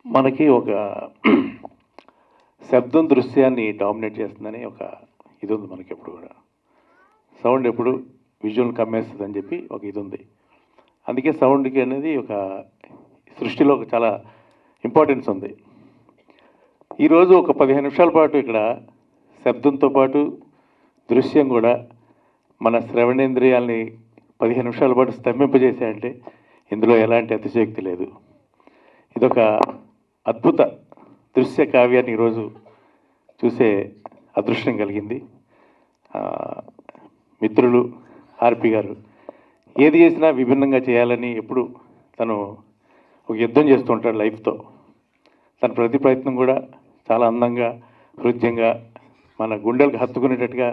మనకి ఒక శబ్దం దృశ్యాన్ని డామినేట్ చేస్తుందని ఒక ఇది ఉంది మనకి ఎప్పుడు కూడా. సౌండ్ ఎప్పుడు విజువల్ కమ్మేస్తుంది అని చెప్పి ఒక ఇది ఉంది. అందుకే సౌండ్కి అనేది ఒక సృష్టిలో ఒక చాలా ఇంపార్టెన్స్ ఉంది. ఈరోజు ఒక 15 నిమిషాల పాటు ఇక్కడ శబ్దంతో పాటు దృశ్యం కూడా మన శ్రవణేంద్రియాల్ని 15 నిమిషాల పాటు స్తంభింపజేసాయంటే ఇందులో ఎలాంటి అతిశయోక్తి లేదు. ఇదొక అద్భుత దృశ్య కావ్యాన్ని ఈరోజు చూసే అదృష్టం కలిగింది. మిత్రులు ఆర్పి గారు ఏది చేసినా విభిన్నంగా చేయాలని ఎప్పుడు తను ఒక యుద్ధం చేస్తూ ఉంటాడు లైఫ్తో. తన ప్రతి ప్రయత్నం కూడా చాలా అందంగా హృద్యంగా మన గుండెలకు హత్తుకునేటట్టుగా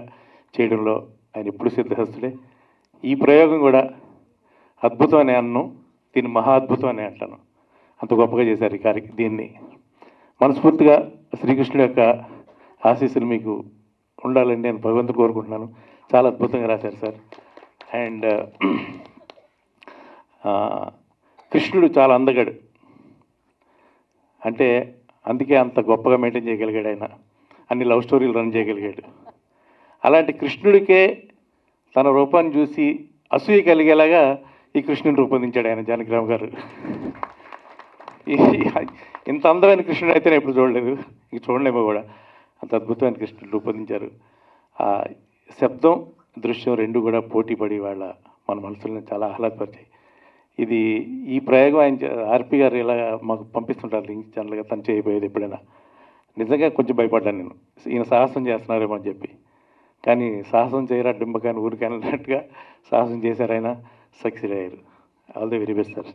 చేయడంలో ఆయన ఎప్పుడు సిద్ధహస్తుడే. ఈ ప్రయోగం కూడా అద్భుతం అనే అన్నం, దీన్ని మహా అద్భుతం అని అంటాను. అంత గొప్పగా చేశారు ఈ దీన్ని. మనస్ఫూర్తిగా శ్రీకృష్ణుడి యొక్క ఆశీస్సులు మీకు ఉండాలని నేను భగవంతుడు కోరుకుంటున్నాను. చాలా అద్భుతంగా రాశారు సార్. అండ్ కృష్ణుడు చాలా అందగాడు, అంటే అందుకే అంత గొప్పగా మెయింటైన్ చేయగలిగాడు ఆయన. అన్ని లవ్ స్టోరీలు రన్ చేయగలిగాడు. అలాంటి కృష్ణుడికే తన రూపాన్ని చూసి అసూయ కలిగేలాగా ఈ కృష్ణుని రూపొందించాడు ఆయన, జానకిరామ్ గారు. ఇంత అందమైన కృష్ణుడు అయితే నేను ఎప్పుడు చూడలేదు, ఇంక చూడలేమో కూడా. అంత అద్భుతమైన కృష్ణుడు రూపొందించారు. ఆ శబ్దం దృశ్యం రెండు కూడా పోటీ పడి మన మనసులను చాలా ఆహ్లాదపరిచాయి. ఈ ప్రయోగం ఆయన ఆర్పి గారు ఇలా మాకు పంపిస్తుంటారు లింక్ ఛానల్గా, తను చేయబోయేది ఎప్పుడైనా. నిజంగా కొంచెం భయపడ్డాను నేను, ఈయన సాహసం చేస్తున్నారేమో అని చెప్పి. కానీ సాహసం చేయరా డింబకాని ఊరికాని అన్నట్టుగా సాహసం చేశారు ఆయన, సక్సెస్ అయ్యారు. All the very best sir.